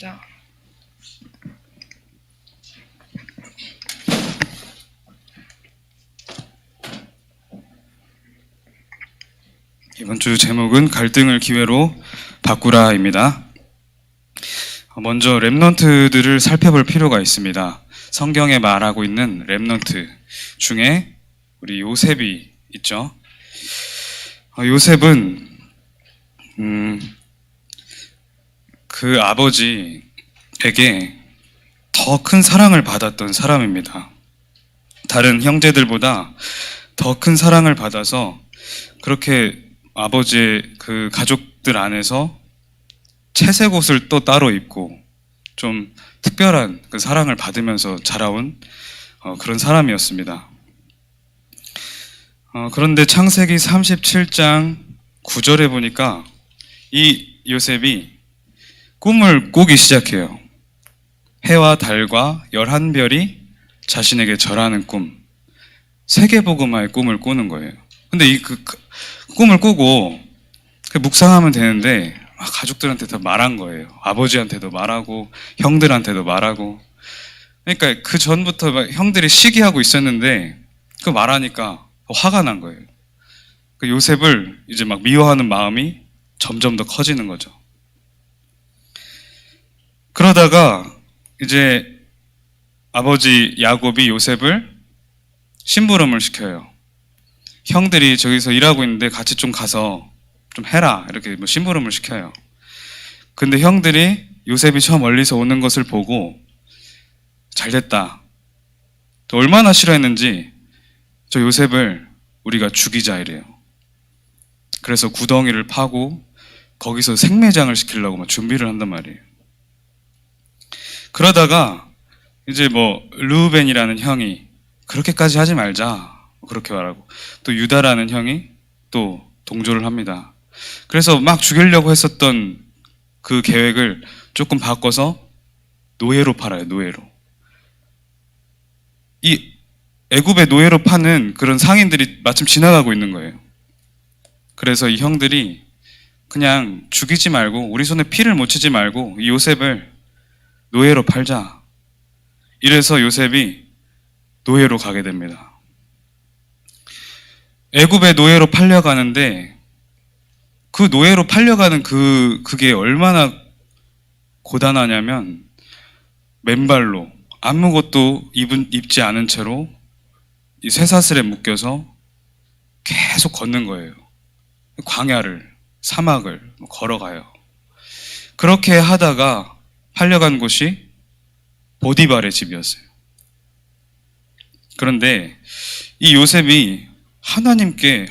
기도합니다. 이번 주 제목은 갈등을 기회로 바꾸라입니다. 먼저 렘넌트들을 살펴볼 필요가 있습니다. 성경에 말하고 있는 렘넌트 중에 우리 요셉이 있죠. 요셉은 그 아버지에게 더 큰 사랑을 받았던 사람입니다. 다른 형제들보다 더 큰 사랑을 받아서 그렇게 아버지의 그 가족들 안에서 채색 옷을 또 따로 입고 좀 특별한 그 사랑을 받으면서 자라온 그런 사람이었습니다. 그런데 창세기 37장 9절에 보니까 이 요셉이 꿈을 꾸기 시작해요. 해와 달과 11별이 자신에게 절하는 꿈, 세계복음화의 꿈을 꾸는 거예요. 근데 이 꿈을 꾸고 묵상하면 되는데 가족들한테 다 말한 거예요. 아버지한테도 말하고 형들한테도 말하고. 그러니까 그 전부터 막 형들이 시기하고 있었는데 그 말하니까 화가 난 거예요. 그 요셉을 이제 막 미워하는 마음이 점점 더 커지는 거죠. 그러다가 이제 아버지 야곱이 요셉을 심부름을 시켜요. 형들이 저기서 일하고 있는데 같이 좀 가서 좀 해라, 이렇게 뭐 심부름을 시켜요. 근데 형들이 요셉이 저 멀리서 오는 것을 보고 잘됐다, 또 얼마나 싫어했는지 저 요셉을 우리가 죽이자 이래요. 그래서 구덩이를 파고 거기서 생매장을 시키려고 막 준비를 한단 말이에요. 그러다가 이제 뭐 르우벤이라는 형이 그렇게까지 하지 말자, 그렇게 말하고, 또 유다라는 형이 또 동조를 합니다. 그래서 막 죽이려고 했었던 그 계획을 조금 바꿔서 노예로 팔아요. 노예로. 이 애굽의 노예로 파는 그런 상인들이 마침 지나가고 있는 거예요. 그래서 이 형들이 그냥 죽이지 말고, 우리 손에 피를 묻히지 말고 이 요셉을 노예로 팔자, 이래서 요셉이 노예로 가게 됩니다. 애굽의 노예로 팔려가는데 그 노예로 팔려가는 그게 얼마나 고단하냐면 맨발로 아무것도 입지 않은 채로 이 쇠사슬에 묶여서 계속 걷는 거예요. 광야를, 사막을 걸어가요. 그렇게 하다가 팔려간 곳이 보디발의 집이었어요. 그런데 이 요셉이 하나님의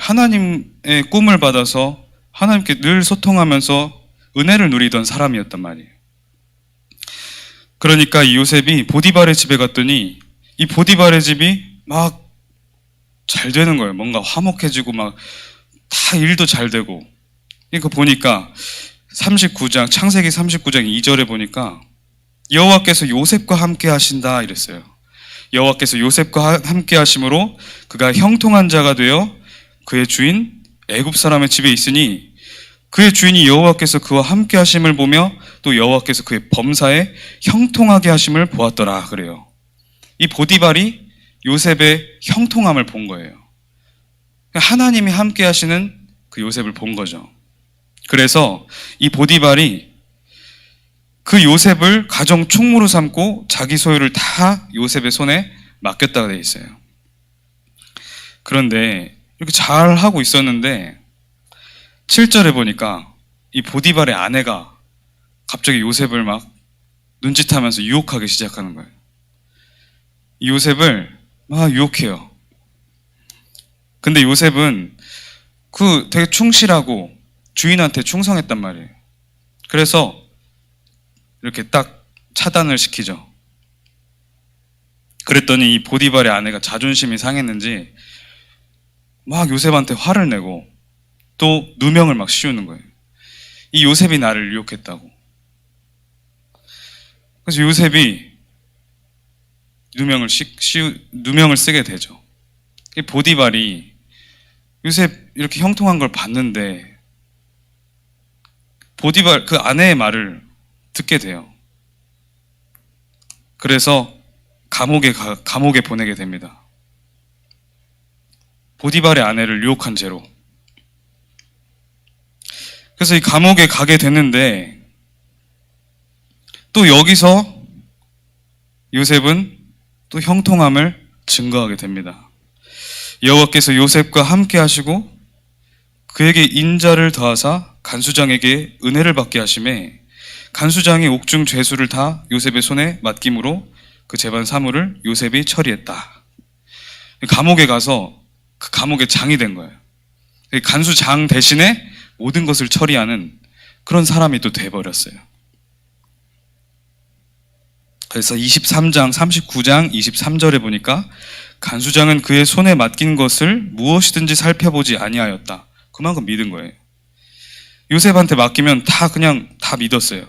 꿈을 받아서 하나님께 늘 소통하면서 은혜를 누리던 사람이었단 말이에요. 그러니까 이 요셉이 보디발의 집에 갔더니 이 보디발의 집이 막 잘 되는 거예요. 뭔가 화목해지고 막 다 일도 잘 되고. 이거 보니까 창세기 39장 2절에 보니까 여호와께서 요셉과 함께 하신다 이랬어요. 여호와께서 요셉과 함께 하심으로 그가 형통한 자가 되어 그의 주인 애굽 사람의 집에 있으니 그의 주인이 여호와께서 그와 함께 하심을 보며 또 여호와께서 그의 범사에 형통하게 하심을 보았더라 그래요. 이 보디발이 요셉의 형통함을 본 거예요. 하나님이 함께 하시는 그 요셉을 본 거죠. 그래서 이 보디발이 그 요셉을 가정 총무로 삼고 자기 소유를 다 요셉의 손에 맡겼다고 되어 있어요. 그런데 이렇게 잘 하고 있었는데 7절에 보니까 이 보디발의 아내가 갑자기 요셉을 막 눈짓하면서 유혹하기 시작하는 거예요. 이 요셉을 막 유혹해요. 근데 요셉은 되게 충실하고 주인한테 충성했단 말이에요. 그래서 이렇게 딱 차단을 시키죠. 그랬더니 이 보디발의 아내가 자존심이 상했는지 막 요셉한테 화를 내고 또 누명을 막 씌우는 거예요. 이 요셉이 나를 유혹했다고. 그래서 요셉이 누명을 쓰게 되죠. 이 보디발이 요셉 이렇게 형통한 걸 봤는데 보디발 그 아내의 말을 듣게 돼요. 그래서 감옥에 보내게 됩니다. 보디발의 아내를 유혹한 죄로. 그래서 이 감옥에 가게 됐는데 또 여기서 요셉은 또 형통함을 증거하게 됩니다. 여호와께서 요셉과 함께 하시고 그에게 인자를 더하사 간수장에게 은혜를 받게 하심에 간수장이 옥중 죄수를 다 요셉의 손에 맡김으로 그 재반 사물을 요셉이 처리했다. 감옥에 가서 그 감옥의 장이 된 거예요. 간수장 대신에 모든 것을 처리하는 그런 사람이 또 돼버렸어요. 그래서 23장, 39장, 23절에 보니까 간수장은 그의 손에 맡긴 것을 무엇이든지 살펴보지 아니하였다. 그만큼 믿은 거예요. 요셉한테 맡기면 그냥 다 믿었어요.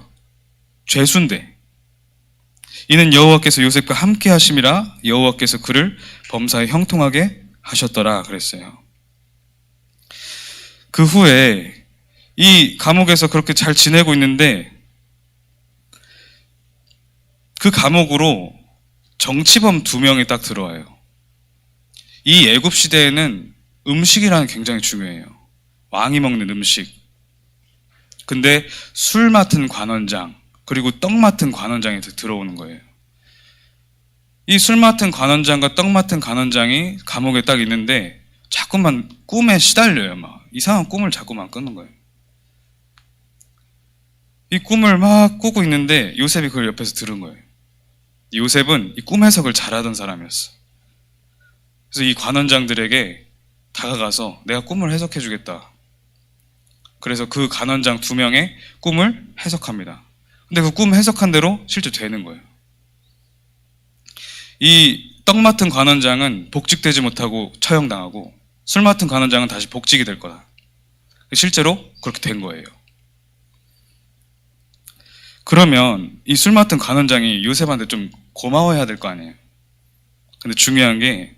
죄수인데. 이는 여호와께서 요셉과 함께 하심이라 여호와께서 그를 범사에 형통하게 하셨더라 그랬어요. 그 후에 이 감옥에서 그렇게 잘 지내고 있는데 그 감옥으로 정치범 2명이 딱 들어와요. 이 애굽 시대에는 음식이라는 게 굉장히 중요해요. 왕이 먹는 음식. 근데 술 맡은 관원장 그리고 떡 맡은 관원장이 들어오는 거예요. 이 술 맡은 관원장과 떡 맡은 관원장이 감옥에 딱 있는데 자꾸만 꿈에 시달려요. 막 이상한 꿈을 자꾸만 꾸는 거예요. 이 꿈을 막 꾸고 있는데 요셉이 그걸 옆에서 들은 거예요. 요셉은 이 꿈 해석을 잘하던 사람이었어. 그래서 이 관원장들에게 다가가서 내가 꿈을 해석해 주겠다. 그래서 그 관원장 2명의 꿈을 해석합니다. 근데 그 꿈 해석한 대로 실제 되는 거예요. 이 떡 맡은 관원장은 복직되지 못하고 처형당하고 술 맡은 관원장은 다시 복직이 될 거다. 실제로 그렇게 된 거예요. 그러면 이 술 맡은 관원장이 요셉한테 좀 고마워해야 될 거 아니에요. 근데 중요한 게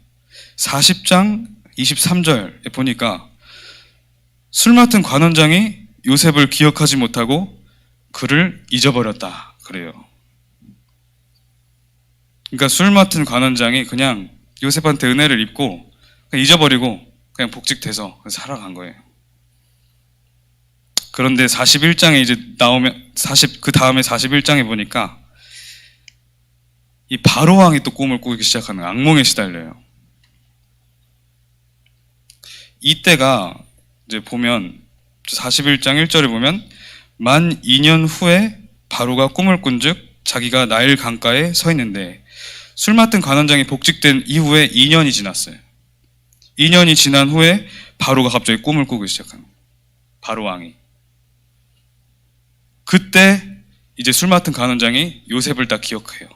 40장 23절에 보니까 술 맡은 관원장이 요셉을 기억하지 못하고 그를 잊어버렸다 그래요. 그러니까 술 맡은 관원장이 그냥 요셉한테 은혜를 입고 그냥 잊어버리고 그냥 복직돼서 살아간 거예요. 그런데 41장에 이제 나오면 그 다음에 41장에 보니까 이 바로 왕이 또 꿈을 꾸기 시작하는 악몽에 시달려요. 이때가 이제 보면 41장 1절에 보면 만 2년 후에 바로가 꿈을 꾼즉 자기가 나일 강가에 서 있는데 술 맡은 관원장이 복직된 이후에 2년이 지났어요. 2년이 지난 후에 바로가 갑자기 꿈을 꾸기 시작합니다. 바로 왕이. 그때 이제 술 맡은 관원장이 요셉을 딱 기억해요.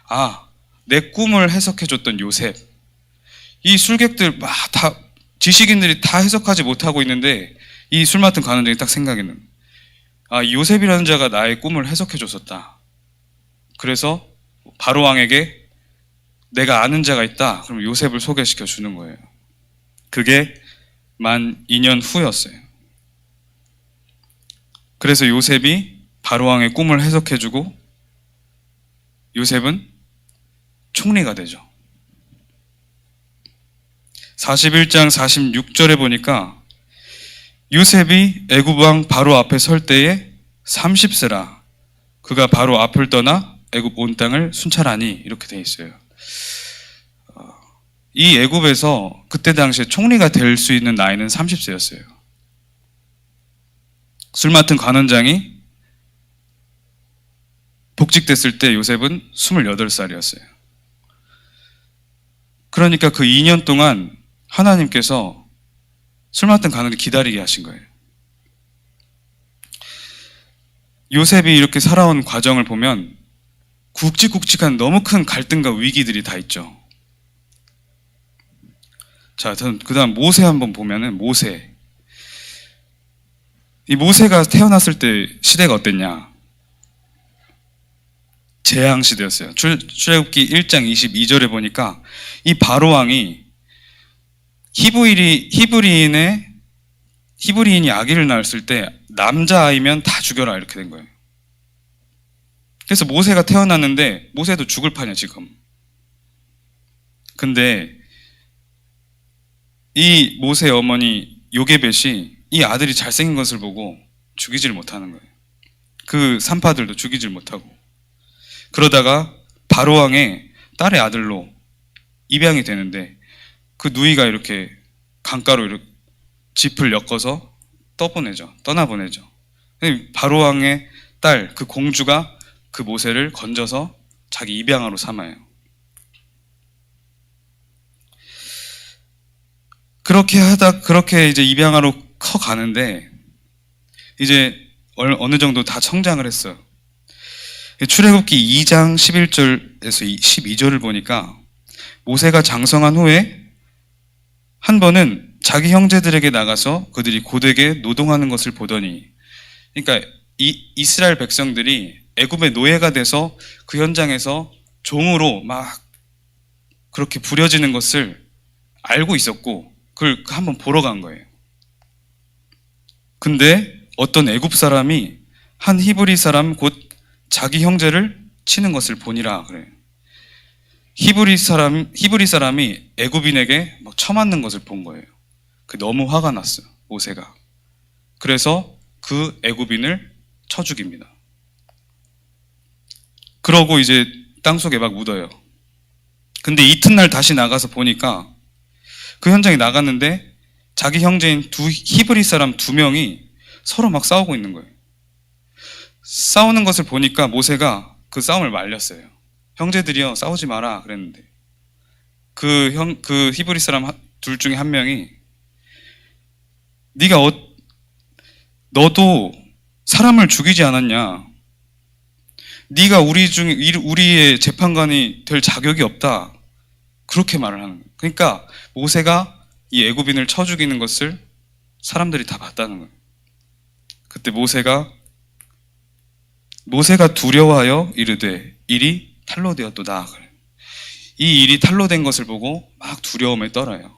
아, 내 꿈을 해석해줬던 요셉. 이 술객들 다 지식인들이 다 해석하지 못하고 있는데 이 술 맡은 관원장이 딱 생각이 나는. 아, 요셉이라는 자가 나의 꿈을 해석해줬었다. 그래서 바로 왕에게 내가 아는 자가 있다. 그럼 요셉을 소개시켜 주는 거예요. 그게 만 2년 후였어요. 그래서 요셉이 바로 왕의 꿈을 해석해주고 요셉은 총리가 되죠. 41장 46절에 보니까 요셉이 애굽 왕 바로 앞에 설 때에 30세라 그가 바로 앞을 떠나 애굽 온 땅을 순찰하니 이렇게 돼 있어요. 이 애굽에서 그때 당시에 총리가 될 수 있는 나이는 30세였어요. 술 맡은 관원장이 복직됐을 때 요셉은 28살이었어요. 그러니까 그 2년 동안 하나님께서 술 맡은 관원을 기다리게 하신 거예요. 요셉이 이렇게 살아온 과정을 보면 굵직굵직한 너무 큰 갈등과 위기들이 다 있죠. 자, 그 다음 모세 한번 보면은 모세. 이 모세가 태어났을 때 시대가 어땠냐? 재앙 시대였어요. 출애굽기 1장 22절에 보니까 이 바로 왕이 히브리인이 아기를 낳았을 때 남자아이면 다 죽여라 이렇게 된 거예요. 그래서 모세가 태어났는데 모세도 죽을 판이야 지금. 근데 이 모세의 어머니 요게벳이 이 아들이 잘생긴 것을 보고 죽이질 못하는 거예요. 그 산파들도 죽이질 못하고. 그러다가 바로왕의 딸의 아들로 입양이 되는데 그 누이가 이렇게 강가로 이렇게 짚을 엮어서 떠나보내죠. 바로왕의 딸, 그 공주가 그 모세를 건져서 자기 입양아로 삼아요. 그렇게 이제 입양아로 커가는데, 이제 어느 정도 다 성장을 했어요. 출애굽기 2장 11절에서 12절을 보니까 모세가 장성한 후에 한 번은 자기 형제들에게 나가서 그들이 고되게 노동하는 것을 보더니, 그러니까 이스라엘 백성들이 애굽의 노예가 돼서 그 현장에서 종으로 막 그렇게 부려지는 것을 알고 있었고 그걸 한번 보러 간 거예요. 근데 어떤 애굽 사람이 한 히브리 사람 곧 자기 형제를 치는 것을 보니라 그래요. 히브리 사람이 애굽인에게 막 쳐맞는 것을 본 거예요. 너무 화가 났어요, 모세가. 그래서 그 애굽인을 쳐 죽입니다. 그러고 이제 땅속에 막 묻어요. 근데 이튿날 다시 나가서 보니까 그 현장에 나갔는데 자기 형제인 히브리 사람 2명이 서로 막 싸우고 있는 거예요. 싸우는 것을 보니까 모세가 그 싸움을 말렸어요. 형제들이요, 싸우지 마라 그랬는데 그 히브리 사람 둘 중에 한 명이 너도 사람을 죽이지 않았냐? 네가 우리의 재판관이 될 자격이 없다. 그렇게 말을 하는 거예요. 그러니까 모세가 이 애굽인을 쳐 죽이는 것을 사람들이 다 봤다는 거예요. 그때 모세가 두려워하여 이르되 일이 탄로되었도다. 이 일이 탄로된 것을 보고 막 두려움에 떨어요.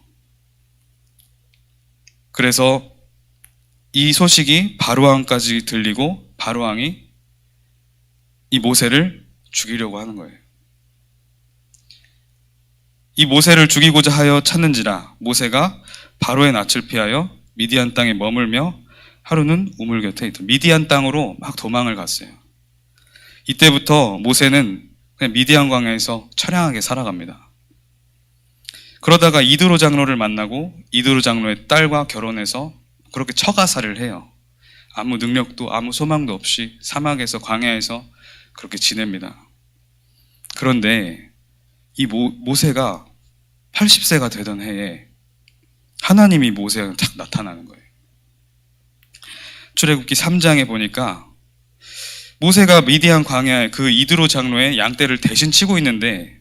그래서 이 소식이 바로왕까지 들리고 바로왕이 이 모세를 죽이려고 하는 거예요. 이 모세를 죽이고자 하여 찾는지라 모세가 바로의 낯을 피하여 미디안 땅에 머물며 하루는 우물 곁에 있던 미디안 땅으로 막 도망을 갔어요. 이때부터 모세는 그냥 미디안 광야에서 처량하게 살아갑니다. 그러다가 이드로 장로를 만나고 이드로 장로의 딸과 결혼해서 그렇게 처가살이를 해요. 아무 능력도 아무 소망도 없이 사막에서 광야에서 그렇게 지냅니다. 그런데 이 모세가 80세가 되던 해에 하나님이 모세가 딱 나타나는 거예요. 출애굽기 3장에 보니까 모세가 미디안 광야에 그 이드로 장로의 양떼를 대신 치고 있는데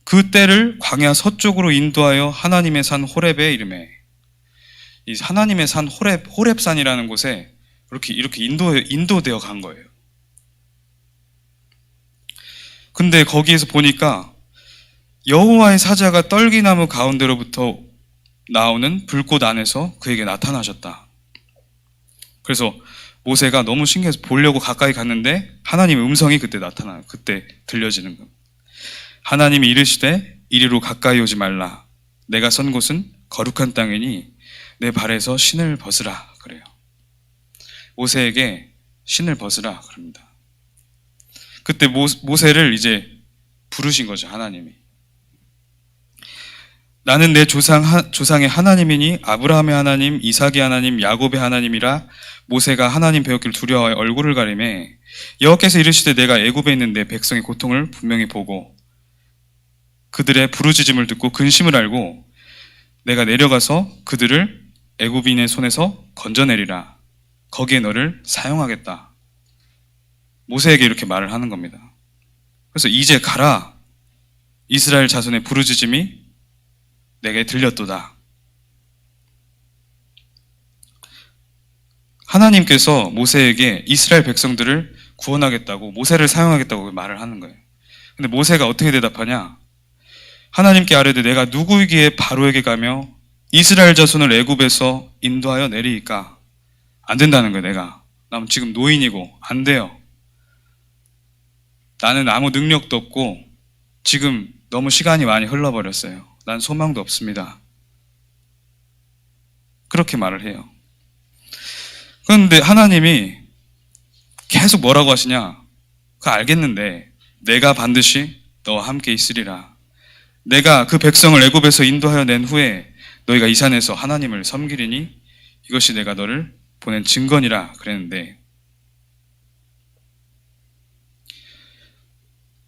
그 떼를 광야 서쪽으로 인도하여 하나님의 산 호렙에 이르매, 이 하나님의 산 호렙산이라는 곳에 이렇게 인도되어 간 거예요. 근데 거기에서 보니까 여호와의 사자가 떨기나무 가운데로부터 나오는 불꽃 안에서 그에게 나타나셨다. 그래서 모세가 너무 신기해서 보려고 가까이 갔는데 하나님의 음성이 그때 나타나요. 그때 들려지는 거. 하나님이 이르시되 이리로 가까이 오지 말라. 내가 선 곳은 거룩한 땅이니 내 발에서 신을 벗으라 그래요. 모세에게 신을 벗으라 그럽니다. 그때 모세를 이제 부르신 거죠, 하나님이. 나는 내 조상의 하나님이니 아브라함의 하나님, 이삭의 하나님, 야곱의 하나님이라. 모세가 하나님 배웠기를 두려워하여 얼굴을 가리매 여호와께서 이르시되 내가 애굽에 있는 내 백성의 고통을 분명히 보고 그들의 부르짖음을 듣고 근심을 알고 내가 내려가서 그들을 애굽인의 손에서 건져내리라. 거기에 너를 사용하겠다. 모세에게 이렇게 말을 하는 겁니다. 그래서 이제 가라. 이스라엘 자손의 부르짖음이 내게 들렸도다. 하나님께서 모세에게 이스라엘 백성들을 구원하겠다고, 모세를 사용하겠다고 말을 하는 거예요. 근데 모세가 어떻게 대답하냐? 하나님께 아뢰되 내가 누구이기에 바로에게 가며 이스라엘 자손을 애굽에서 인도하여 내리이까? 안 된다는 거예요. 난 지금 노인이고 안 돼요. 나는 아무 능력도 없고 지금 너무 시간이 많이 흘러버렸어요. 난 소망도 없습니다. 그렇게 말을 해요. 그런데 하나님이 계속 뭐라고 하시냐? 그거 알겠는데 내가 반드시 너와 함께 있으리라. 내가 그 백성을 애굽에서 인도하여 낸 후에 너희가 이 산에서 하나님을 섬기리니 이것이 내가 너를 보낸 증거니라 그랬는데,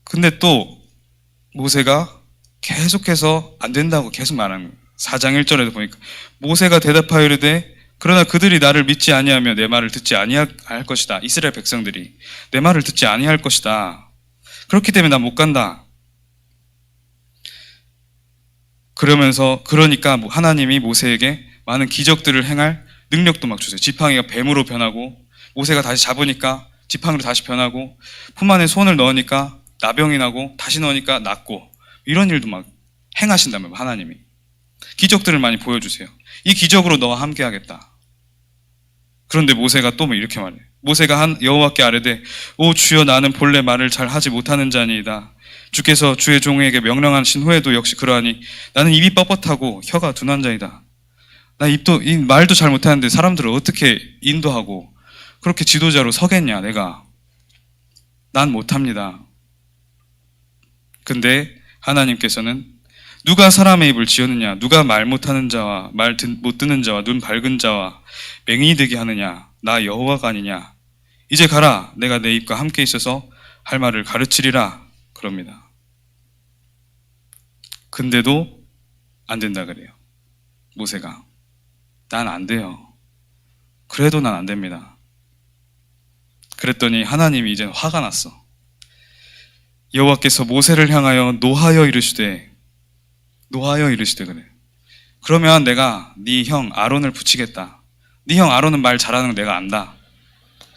근데 또 모세가 계속해서 안 된다고 계속 말하는 거예요. 4장 1절에도 보니까 모세가 대답하여 이르되 그러나 그들이 나를 믿지 아니하며 내 말을 듣지 아니할 것이다. 이스라엘 백성들이 내 말을 듣지 아니할 것이다. 그렇기 때문에 난 못 간다. 그러니까 하나님이 모세에게 많은 기적들을 행할 능력도 막 주세요. 지팡이가 뱀으로 변하고, 모세가 다시 잡으니까 지팡이로 다시 변하고, 품 안에 손을 넣으니까 나병이 나고, 다시 넣으니까 낫고, 이런 일도 막 행하신다면 하나님이 기적들을 많이 보여주세요. 이 기적으로 너와 함께 하겠다. 그런데 모세가 또 이렇게 말해요. 모세가 여호와께 아뢰되 오 주여, 나는 본래 말을 잘 하지 못하는 자니이다. 주께서 주의 종에게 명령하신 후에도 역시 그러하니 나는 입이 뻣뻣하고 혀가 둔한 자이다. 나 말도 잘 못하는데 사람들을 어떻게 인도하고 그렇게 지도자로 서겠냐. 내가 난 못합니다. 근데 하나님께서는 누가 사람의 입을 지었느냐? 누가 말 못하는 자와 말 못 듣는 자와 눈 밝은 자와 맹인이 되게 하느냐? 나 여호와가 아니냐? 이제 가라. 내가 내 입과 함께 있어서 할 말을 가르치리라. 그럽니다. 근데도 안 된다 그래요. 모세가. 난 안 돼요. 그래도 난 안 됩니다. 그랬더니 하나님이 이제 화가 났어. 여호와께서 모세를 향하여 노하여 이르시되 그래. 그러면 내가 네 형 아론을 붙이겠다. 네 형 아론은 말 잘하는 거 내가 안다.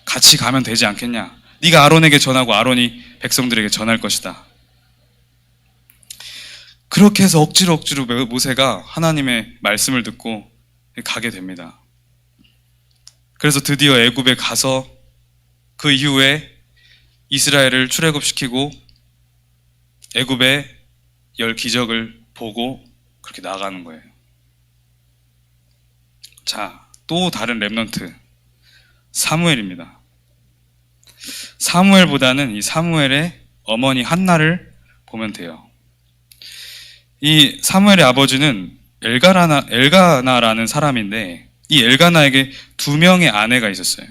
같이 가면 되지 않겠냐. 네가 아론에게 전하고 아론이 백성들에게 전할 것이다. 그렇게 해서 억지로 모세가 하나님의 말씀을 듣고 가게 됩니다. 그래서 드디어 애굽에 가서 그 이후에 이스라엘을 출애굽시키고 애굽의 10 기적을 보고 그렇게 나가는 거예요. 자, 또 다른 렘넌트 사무엘입니다. 사무엘보다는 이 사무엘의 어머니 한나를 보면 돼요. 이 사무엘의 아버지는 엘가나라는 사람인데, 이 엘가나에게 2명의 아내가 있었어요.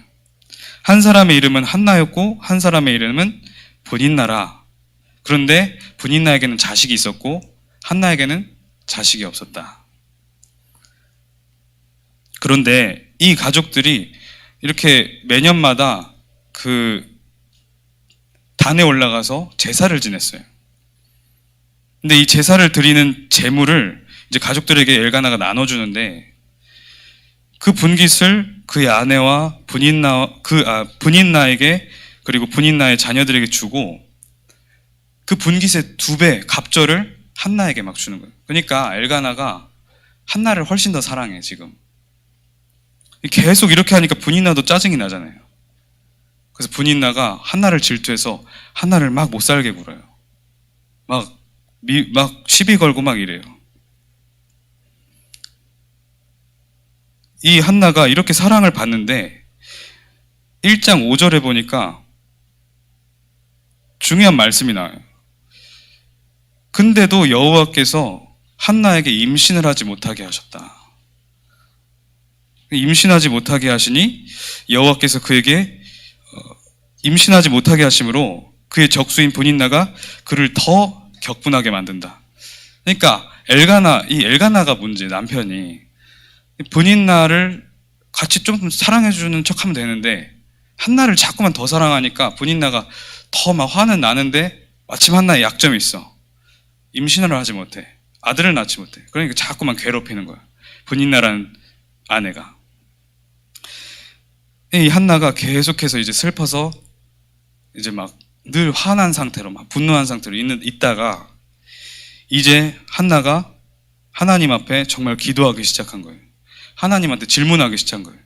한 사람의 이름은 한나였고 한 사람의 이름은 분인나라. 그런데 분인나에게는 자식이 있었고 한나에게는 자식이 없었다. 그런데 이 가족들이 이렇게 매년마다 그 단에 올라가서 제사를 지냈어요. 근데 이 제사를 드리는 제물을 이제 가족들에게 엘가나가 나눠주는데, 그 분깃을 그의 아내와 분인나에게 그리고 분인나의 자녀들에게 주고, 그 분깃의 2배 갑절을 한나에게 막 주는 거예요. 그러니까 엘가나가 한나를 훨씬 더 사랑해 지금. 계속 이렇게 하니까 분인나도 짜증이 나잖아요. 그래서 분인나가 한나를 질투해서 한나를 막 못 살게 굴어요. 막 시비 걸고 막 이래요. 이 한나가 이렇게 사랑을 받는데 1장 5절에 보니까 중요한 말씀이 나와요. 근데도 여호와께서 한나에게 임신을 하지 못하게 하셨다. 임신하지 못하게 하시니 여호와께서 그에게 임신하지 못하게 하심으로 그의 적수인 분인나가 그를 더 격분하게 만든다. 그러니까 엘가나가 문제, 남편이 분인나를 같이 좀 사랑해주는 척하면 되는데 한나를 자꾸만 더 사랑하니까 분인나가 더 막 화는 나는데, 마침 한나의 약점이 있어. 임신을 하지 못해. 아들을 낳지 못해. 그러니까 자꾸만 괴롭히는 거야, 분인나라는 아내가. 이 한나가 계속해서 이제 슬퍼서 이제 막 늘 화난 상태로, 막 분노한 상태로 있다가 이제 한나가 하나님 앞에 정말 기도하기 시작한 거예요. 하나님한테 질문하기 시작한 거예요.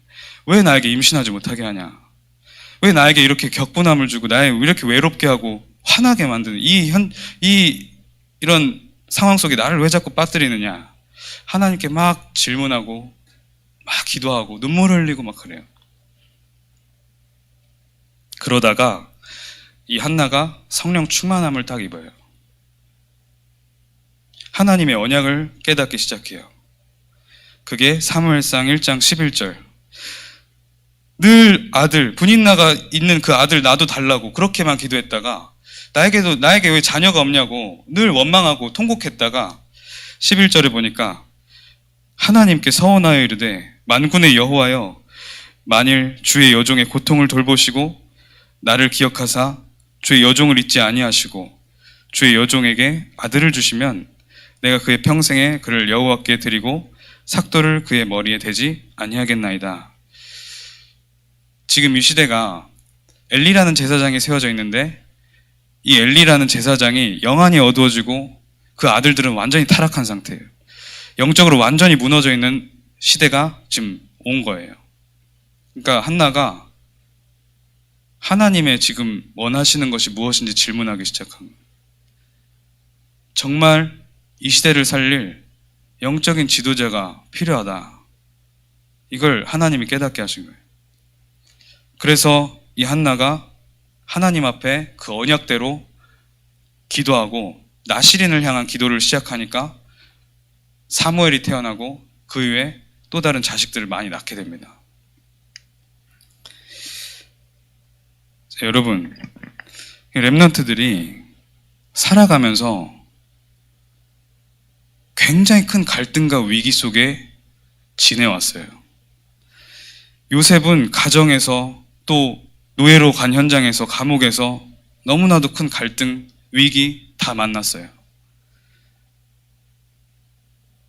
왜 나에게 임신하지 못하게 하냐? 왜 나에게 이렇게 격분함을 주고 나에 이렇게 외롭게 하고 화나게 만드는 이런 상황 속에 나를 왜 자꾸 빠뜨리느냐. 하나님께 막 질문하고 막 기도하고 눈물 흘리고 막 그래요. 그러다가 이 한나가 성령 충만함을 딱 입어요. 하나님의 언약을 깨닫기 시작해요. 그게 사무엘상 1장 11절. 늘 아들, 분인나가 있는 그 아들 나도 달라고 그렇게만 기도했다가 나에게 왜 자녀가 없냐고 늘 원망하고 통곡했다가 11절에 보니까 하나님께 서원하여 이르되 만군의 여호와여 만일 주의 여종의 고통을 돌보시고 나를 기억하사 주의 여종을 잊지 아니하시고 주의 여종에게 아들을 주시면 내가 그의 평생에 그를 여호와께 드리고 삭도를 그의 머리에 대지 아니하겠나이다. 지금 이 시대가 엘리라는 제사장이 세워져 있는데 이 엘리라는 제사장이 영안이 어두워지고 그 아들들은 완전히 타락한 상태예요. 영적으로 완전히 무너져 있는 시대가 지금 온 거예요. 그러니까 한나가 하나님의 지금 원하시는 것이 무엇인지 질문하기 시작한 거예요. 정말 이 시대를 살릴 영적인 지도자가 필요하다. 이걸 하나님이 깨닫게 하신 거예요. 그래서 이 한나가 하나님 앞에 그 언약대로 기도하고 나시린을 향한 기도를 시작하니까 사무엘이 태어나고 그 이후에 또 다른 자식들을 많이 낳게 됩니다. 자, 여러분, 렘넌트들이 살아가면서 굉장히 큰 갈등과 위기 속에 지내왔어요. 요셉은 가정에서 또 노예로 간 현장에서 감옥에서 너무나도 큰 갈등, 위기 다 만났어요.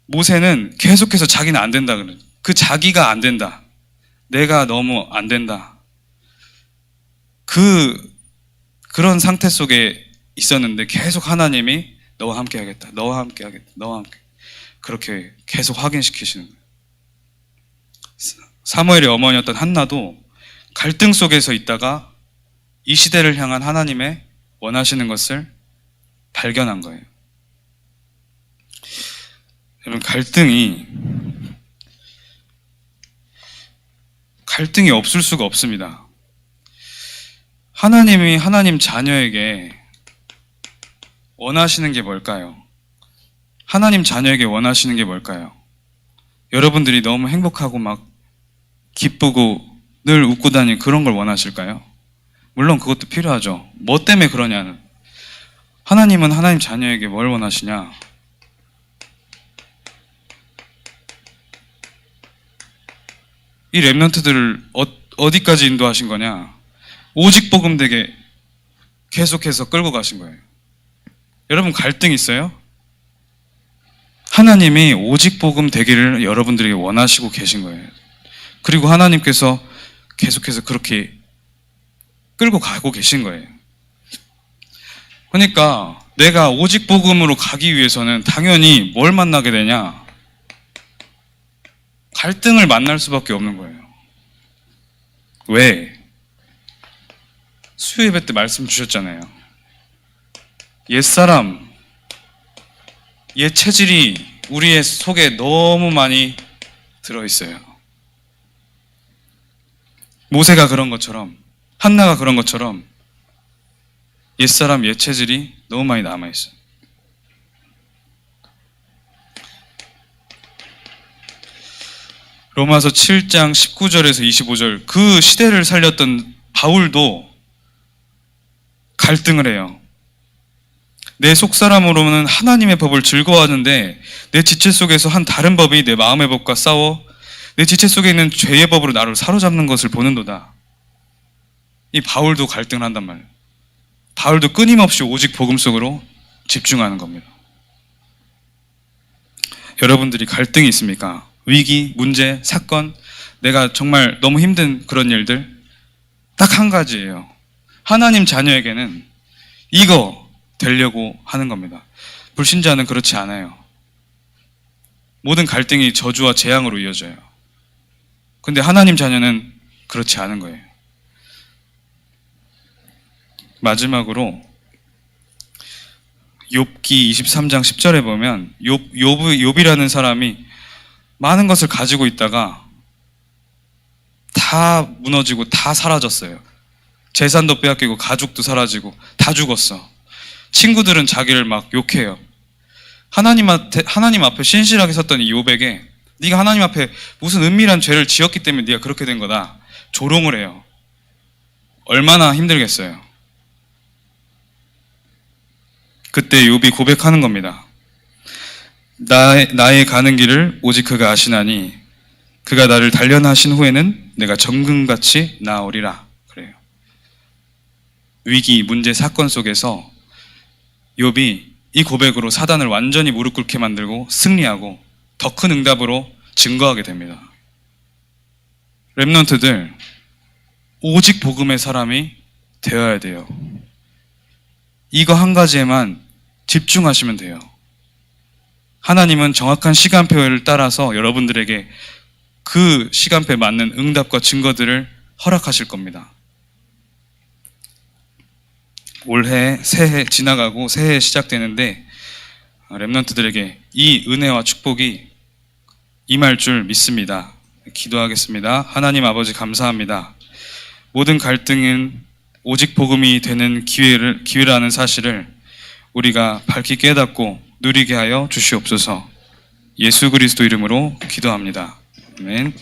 모세는 계속해서 자기는 안 된다 그래요. 그 자기가 안 된다. 내가 너무 안 된다. 그런 상태 속에 있었는데 계속 하나님이 너와 함께 하겠다. 너와 함께 하겠다. 너와 함께. 그렇게 계속 확인시키시는 거예요. 사무엘의 어머니였던 한나도 갈등 속에서 있다가 이 시대를 향한 하나님의 원하시는 것을 발견한 거예요. 여러분, 갈등이 없을 수가 없습니다. 하나님이 하나님 자녀에게 원하시는 게 뭘까요? 하나님 자녀에게 원하시는 게 뭘까요? 여러분들이 너무 행복하고 막 기쁘고 늘 웃고 다니는 그런 걸 원하실까요? 물론 그것도 필요하죠. 뭐 때문에 그러냐는. 하나님은 하나님 자녀에게 뭘 원하시냐? 이 렘넌트들을 어디까지 인도하신 거냐? 오직 복음 되게 계속해서 끌고 가신 거예요. 여러분, 갈등 있어요? 하나님이 오직 복음 되기를 여러분들에게 원하시고 계신 거예요. 그리고 하나님께서 계속해서 그렇게 끌고 가고 계신 거예요. 그러니까 내가 오직 복음으로 가기 위해서는 당연히 뭘 만나게 되냐? 갈등을 만날 수밖에 없는 거예요. 왜? 수요 예배 때 말씀 주셨잖아요. 옛사람, 옛 체질이 우리의 속에 너무 많이 들어있어요. 모세가 그런 것처럼, 한나가 그런 것처럼 옛사람, 옛 체질이 너무 많이 남아있어요. 로마서 7장 19절에서 25절, 그 시대를 살렸던 바울도 갈등을 해요. 내 속사람으로는 하나님의 법을 즐거워하는데 내 지체 속에서 한 다른 법이 내 마음의 법과 싸워 내 지체 속에 있는 죄의 법으로 나를 사로잡는 것을 보는도다. 이 바울도 갈등을 한단 말이에요. 바울도 끊임없이 오직 복음 속으로 집중하는 겁니다. 여러분들이 갈등이 있습니까? 위기, 문제, 사건, 내가 정말 너무 힘든 그런 일들, 딱 한 가지예요. 하나님 자녀에게는 이거 되려고 하는 겁니다. 불신자는 그렇지 않아요. 모든 갈등이 저주와 재앙으로 이어져요. 근데 하나님 자녀는 그렇지 않은 거예요. 마지막으로 욥기 23장 10절에 보면 욥이라는 사람이 많은 것을 가지고 있다가 다 무너지고 다 사라졌어요. 재산도 빼앗기고 가족도 사라지고 다 죽었어. 친구들은 자기를 막 욕해요. 하나님 앞에 신실하게 섰던 이 욥에게 네가 하나님 앞에 무슨 은밀한 죄를 지었기 때문에 네가 그렇게 된 거다. 조롱을 해요. 얼마나 힘들겠어요. 그때 욥이 고백하는 겁니다. 나의 가는 길을 오직 그가 아시나니 그가 나를 단련하신 후에는 내가 정금같이 나아오리라. 그래요. 위기, 문제, 사건 속에서 욥이 이 고백으로 사단을 완전히 무릎 꿇게 만들고 승리하고 더 큰 응답으로 증거하게 됩니다. 렘넌트들, 오직 복음의 사람이 되어야 돼요. 이거 한 가지에만 집중하시면 돼요. 하나님은 정확한 시간표를 따라서 여러분들에게 그 시간표에 맞는 응답과 증거들을 허락하실 겁니다. 올해 새해 지나가고 새해 시작되는데 렘넌트들에게 이 은혜와 축복이 임할 줄 믿습니다. 기도하겠습니다. 하나님 아버지 감사합니다. 모든 갈등은 오직 복음이 되는 기회라는 사실을 우리가 밝히 깨닫고 누리게 하여 주시옵소서. 예수 그리스도 이름으로 기도합니다. 아멘.